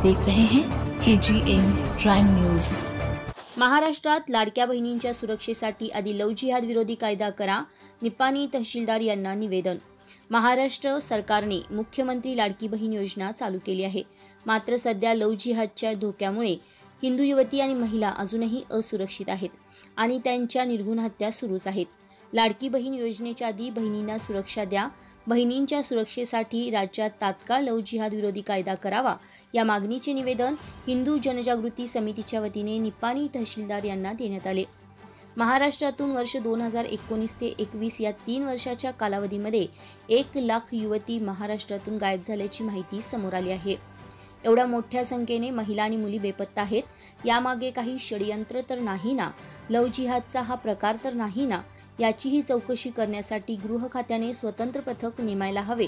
देख रहे हैं KGN प्राइम न्यूज। महाराष्ट्रात लाडक्या बहिणींच्या सुरक्षेसाठी आधी लव्ह जिहाद विरोधी कायदा करा, निपाणी तहसीलदार यांना निवेदन। महाराष्ट्र सरकारने मुख्यमंत्री लाडकी बहीण योजना चालू केली आहे, मात्र सध्या लव्ह जिहादच्या धोक्यामुळे हिंदू युवती आणि महिला अजूनही असुरक्षित आहेत आणि त्यांच्या निर्घृण हत्या सुरूच आहेत। लाडकी बहीण योजनेच्या आधी बहिणींना सुरक्षा द्या, बहिणींच्या सुरक्षेसाठी राज्यात तात्काळ लव्ह जिहाद विरोधी कायदा करावा या मागणीचे निवेदन हिंदू जनजागृती समितीच्या वतीने निपाणी तहसीलदार यांना देण्यात आले। महाराष्ट्रातून वर्ष 2019 ते 21 या 3 वर्षाच्या कालावधीमध्ये 1 लाख युवती महाराष्ट्रातून गायब झाल्याची माहिती समोर आली आहे। एवढ्या मोठ्या संख्येने महिला आणि मुली बेपत्ता आहेत, यामागे काही षडयंत्र तर नाही ना? लव्ह जिहादचा हा प्रकार तर नाही ना? याचीही चौकशी करण्यासाठी गृह खात्याने स्वतंत्र पथक नेमायला हवे।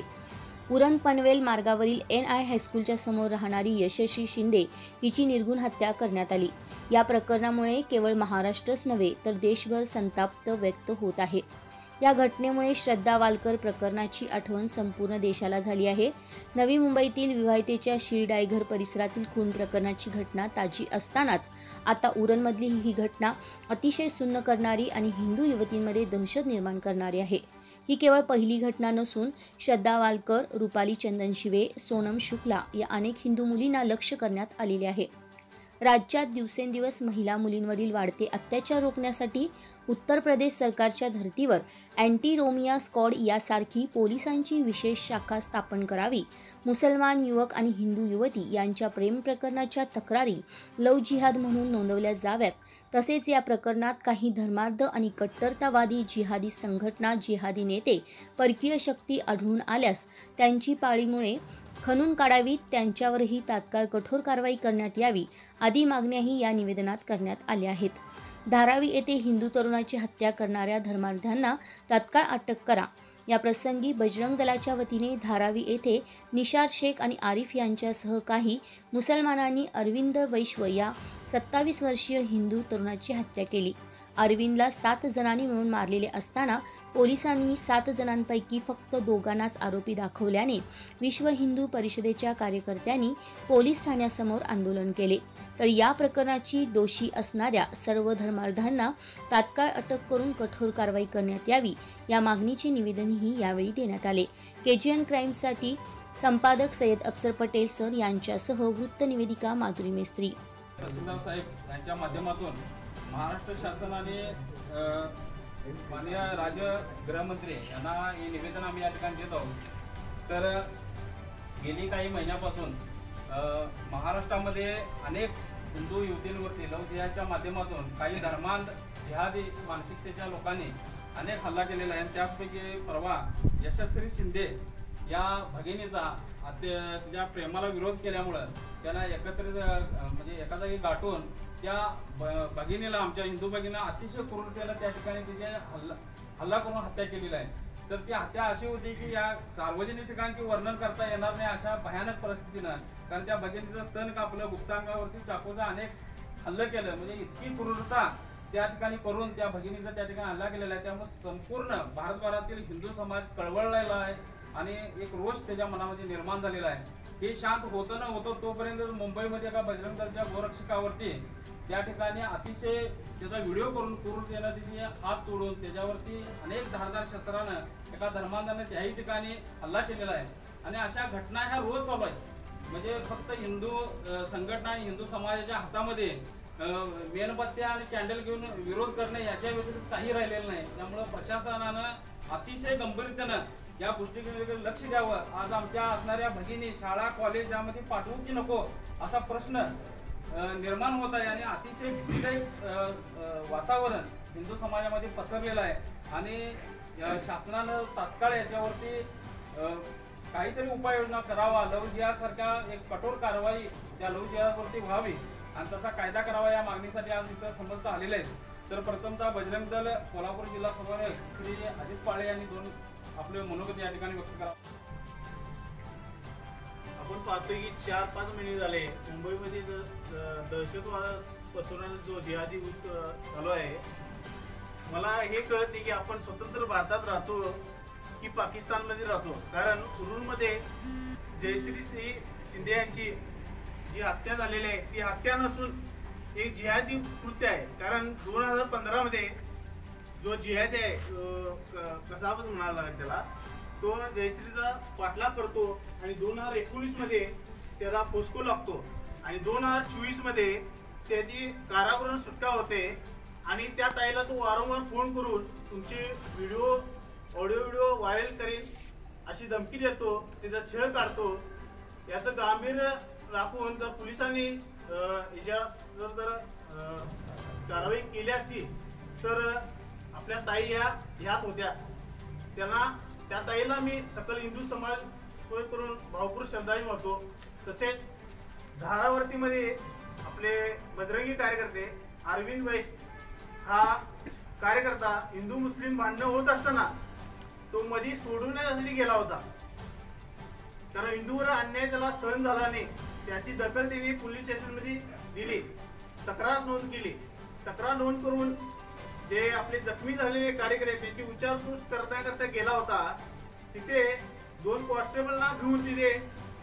उरण पनवेल मार्गावरील NI हायस्कूलच्या समोर राहणारी यशस्वी शिंदे हिची निर्घृण हत्या करण्यात आली। या प्रकरणामुळे केवळ महाराष्ट्रच नव्हे तर देशभर संताप व्यक्त होत आहे। या घटनेमुळे श्रद्धा वालकर प्रकरणाची आठवण संपूर्ण देशाला झाली आहे। नवी मुंबईतील विवाहितेच्या शिरडायघर परिसरातील खून प्रकरणाची घटना ताजी असतानाच आता उरणमधली ही घटना अतिशय सुन्न करणारी आणि हिंदू युवतींमध्ये दहशत निर्माण करणारी आहे। ही केवळ पहिली घटना नसून श्रद्धा वालकर, रुपाली चंदन शिवे, सोनम शुक्ला या अनेक हिंदू मुलींना लक्ष्य करण्यात आलेले आहे। राज्यात दिवसेंदिवस महिला मुलींवरील वाढते अत्याचार रोखण्यासाठी उत्तर प्रदेश सरकारच्या धर्तीवर अँटी रोमिया स्क्वॉड यासारखी पोलिसांची विशेष शाखा स्थापन करावी। मुसलमान युवक आणि हिंदू युवती यांच्या प्रेम प्रकरणाच्या तक्रारी लव्ह जिहाद म्हणून नोंदवल्या जाव्यात। तसेच या प्रकरणात काही धर्मार्ध आणि कट्टरतावादी जिहादी संघटना, जिहादी नेते, परकीय शक्ती आढळून आल्यास त्यांची पाळीमुळे खणून काढावीत, त्यांच्यावरही तात्काळ कठोर कारवाई करण्यात यावी आदी मागण्याही या निवेदनात करण्यात आल्या आहेत। धारावी येथे हिंदू तरुणाची हत्या करणाऱ्या धर्मार्ध्यांना तात्काळ अटक करा। या प्रसंगी बजरंग दलाच्या वतीने धारावी येथे निशार शेख आणि आरिफ यांच्यासह काही मुसलमानांनी अरविंद वैश्व या 27 वर्षीय हिंदू तरुणाची हत्या केली। अरविंदला 7 जणांनी मिळून मारलेले असताना पोलिसांनी 7 जणांपैकी फक्त 2घांनाच आरोपी दाखवल्याने विश्व हिंदू परिषदेच्या कार्यकर्त्यांनी पोलीस ठाण्यासमोर आंदोलन केले। तर या प्रकरणाची दोषी असणाऱ्या सर्व धर्मार्धांना तात्काळ अटक करून कठोर कारवाई करण्यात यावी या मागणीचे निवेदनही यावेळी देण्यात आले। KGN क्राईमसाठी संपादक सय्यद अफसर पटेल सर यांच्यासह वृत्त निवेदिका माधुरी मेस्त्री। तहसीलदार साहेब यांच्या माध्यमातून महाराष्ट्र शासनाने माननीय राज्य गृहमंत्री यांना हे निवेदन आम्ही या ठिकाणी देत आहोत। तर गेली काही महिन्यापासून महाराष्ट्रामध्ये अनेक हिंदू युवतींवरती लव्ह जिहादच्या माध्यमातून काही धर्मांध जिहादी मानसिकतेच्या लोकांनी अनेक हल्ला केलेला आहे। त्यापैकी परवा यशस्वी शिंदे या भगिनीचा तिच्या प्रेमाला विरोध केल्यामुळे त्यांना एकत्रित म्हणजे एका जागी गाठून त्या भगिनीला, आमच्या हिंदू भगिनीला अतिशय क्रूरतेने त्या ठिकाणी तिचे हल्ला करून हत्या केलेली आहे। तर ती हत्या अशी होती की या सार्वजनिक ठिकाणी वर्णन करता येणार नाही अशा भयानक परिस्थितीनं, कारण त्या भगिनीचं स्तन कापलं, गुप्तांगावरती चाकूचा अनेक हल्ला केलं, म्हणजे इतकी क्रूरता त्या ठिकाणी करून त्या भगिनीचा त्या ठिकाणी हल्ला केलेला आहे। त्यामुळे संपूर्ण भारतभरातील हिंदू समाज कळवळलेला आहे आणि एक रोष त्याच्या मनामध्ये निर्माण झालेला आहे। हे शांत होतं न होतं तोपर्यंत मुंबईमध्ये एका बजरंग दलच्या गोरक्षकावरती त्या ठिकाणी अतिशय त्याचा व्हिडिओ करून क्रूरतेनं तिचे हात तोडून त्याच्यावरती अनेक धारदार शस्त्रानं एका धर्मांधाने त्याही ठिकाणी हल्ला केलेला आहे। आणि अशा घटना ह्या रोज चालू आहेत। म्हणजे फक्त हिंदू संघटना आणि हिंदू समाजाच्या हातामध्ये मेणबत्त्या आणि कॅन्डल घेऊन विरोध करणे याच्या व्यतिरिक्त काही राहिलेलं नाही। त्यामुळे प्रशासनानं अतिशय गंभीरतेनं या गोष्टीकडे लक्ष द्यावं। आज आमच्या असणाऱ्या भगिनी शाळा कॉलेज यामध्ये पाठवू की नको असा प्रश्न निर्माण होत आहे आणि अतिशय भीतीदायक वातावरण हिंदू समाजामध्ये पसरलेलं आहे। आणि शासनानं तात्काळ याच्यावरती काहीतरी उपाययोजना करावा, लव्ह जिहादसारख्या एक कठोर कारवाई त्या लव्ह जिहादवरती व्हावी आणि तसा कायदा करावा या मागणीसाठी आज इथं समजत आलेले आहेत। तर प्रथमतः बजरंग दल कोल्हापूर जिल्हा समन्वयक श्री अजित पाळे यांनी 2 आपले मनोगत या ठिकाणी व्यक्त करा। आपण पाहतोय की 4-5 महिने झाले मुंबईमध्ये दहशतवाद पसरवण्याचा जो जिहादी चालू आहे, मला हे कळत नाही की आपण स्वतंत्र भारतात राहतो की पाकिस्तानमध्ये राहतो। कारण उरणमध्ये जयश्री शिंदे यांची जी जी हत्या झालेली आहे ती हत्या नसून एक जिहादी कृत्य आहे. कारण 2015 मध्ये जो जिहादी आहे कसा म्हणाला त्याला, तो जयश्रीचा पाठलाग करतो आणि 2019 मध्ये त्याला पोस्को लागतो आणि 2024 मध्ये त्याची कारागृहातून सुटका होते आणि त्या ताईला तो वारंवार फोन करून तुमचे ऑडिओ व्हिडिओ व्हायरल करीन अशी धमकी देतो, त्याचा छळ काढतो. याचं गांभीर्य राखून जर पोलिसांनी याच्यावर जर कारवाई केली असती तर आपल्या ताई ह्यात होत्या. त्या ताईला मी सकल हिंदू समाज करून भावपूर श्रद्धांजली वाहतो. तसेच धारावर्तीमध्ये आपले बजरंगी कार्यकर्ते अरविंद वैश्य हा कार्यकर्ता हिंदू मुस्लिम भांडणं होत असताना तो मध्ये सोडवण्यासाठी गेला होता. कारण हिंदूवर अन्याय त्याला सहन झाला नाही, त्याची दखल त्यांनी पोलीस स्टेशनमध्ये दिली, तक्रार नोंद केली. तक्रार नोंद करून जे आपले जखमी झालेले कार्यकर्ते त्यांची विचारपूस करता गेला होता. तिथे 2 कॉन्स्टेबलना घेऊन तिथे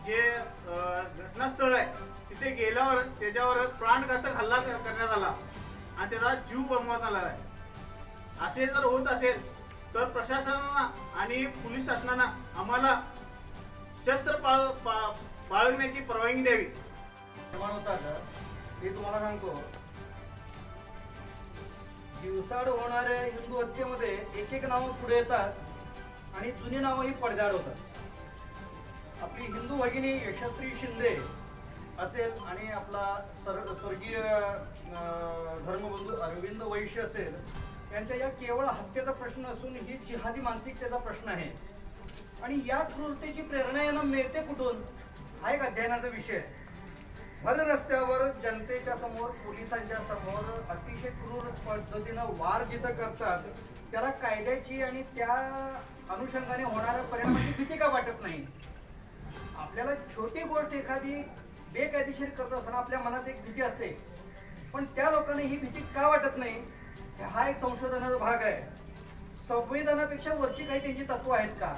जे घटनास्थळ आहे तिथे गेल्यावर त्याच्यावर प्राणघातक हल्ला करण्यात आला आणि त्याचा जीव गमवण्यात आला आहे. असे जर होत असेल तर प्रशासनाला आणि पोलीस शासनाला आम्हाला शस्त्र बाळगण्याची परवानगी द्यावी. मी तुम्हाला सांगतो, दिवसाड होणाऱ्या हिंदू हत्येमध्ये एक नावं पुढे येतात आणि जुनी नावंही पडद्याआड होतात. आपली हिंदू भगिनी यशस्वी शिंदे असेल आणि आपला स्वर्गीय धर्मबंधू अरविंद वैश्य असेल, यांच्या या केवळ हत्येचा प्रश्न असून ही जिहादी मानसिकतेचा प्रश्न आहे. आणि या क्रूरतेची प्रेरणा यांना मिळते कुठून हा एक अध्ययनाचा विषय आहे. भर रस्त्यावर जनतेच्या समोर पोलिसांच्या समोर अतिशय क्रूर पद्धतीनं वार जिथं करतात त्याला कायद्याची आणि त्या अनुषंगाने होणाऱ्या परिणामाची भीती का वाटत नाही. आपल्याला छोटी गोष्ट एखादी बेकायदेशीर करत असताना आपल्या मनात एक भीती असते, पण त्या लोकांना ही भीती का वाटत नाही हा एक संशोधनाचा भाग आहे. संविधानापेक्षा वरची काही त्यांची तत्व आहेत का?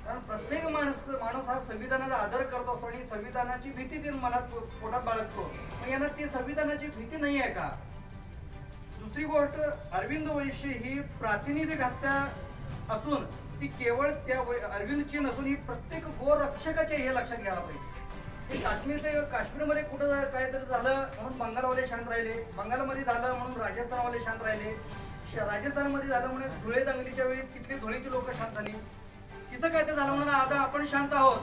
कारण प्रत्येक माणूस हा संविधानाचा आदर करतो असतो आणि संविधानाची भीती ते मनात पोटात बाळगतो. मग यांना ती संविधानाची भीती नाही आहे का? दुसरी गोष्ट, अरविंद वैश्य ही प्रातिनिधिक हत्या असून ती केवळ त्या अरविंदची नसून ही प्रत्येक गोरक्षकाचे हे लक्षात घ्यायला पाहिजे. काश्मीरमध्ये कुठं काहीतरी झालं म्हणून बंगालवाले शांत राहिले, बंगालमध्ये झालं म्हणून राजस्थानवाले शांत राहिले, राजस्थानमध्ये झालं म्हणून धुळे दंगलीच्या वेळी तिथली धुळेची लोक शांत झाली, तिथं काहीतरी झालं म्हणून आता आपण शांत आहोत.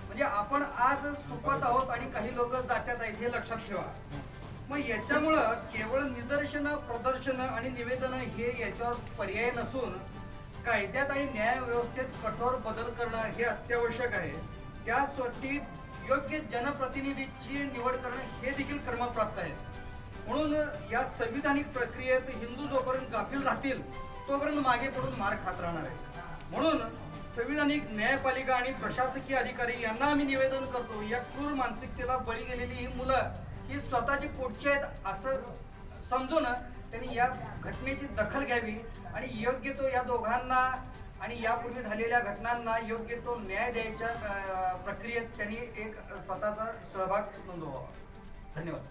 म्हणजे आपण आज सुखात आहोत आणि काही लोक जात्यात आहेत हे लक्षात ठेवा. मग याच्यामुळं केवळ निदर्शनं, प्रदर्शनं आणि निवेदनं हे याच्यावर पर्याय नसून कायद्यात आणि न्याय व्यवस्थेत कठोर बदल करणं हे अत्यावश्यक आहे. त्यासाठी योग्य जनप्रतिनिधीची निवड करणं हे देखील क्रमप्राप्त आहे. म्हणून या संविधानिक प्रक्रियेत हिंदू जोपर्यंत गाफील राहतील तोपर्यंत मागे पडून मार खात राहणार आहे. म्हणून संविधानिक न्यायपालिका आणि प्रशासकीय अधिकारी यांना आम्ही निवेदन करतो, या क्रूर मानसिकतेला बळी गेलेली ही मुलं ही स्वतःची पोटची आहेत असं समजून त्यांनी या घटनेची दखल घ्यावी आणि योग्य तो या दोघांना आणि यापूर्वी झालेल्या घटनांना योग्य तो न्याय द्यायच्या प्रक्रियेत त्यांनी एक स्वतःचा सहभाग नोंदवावा. धन्यवाद.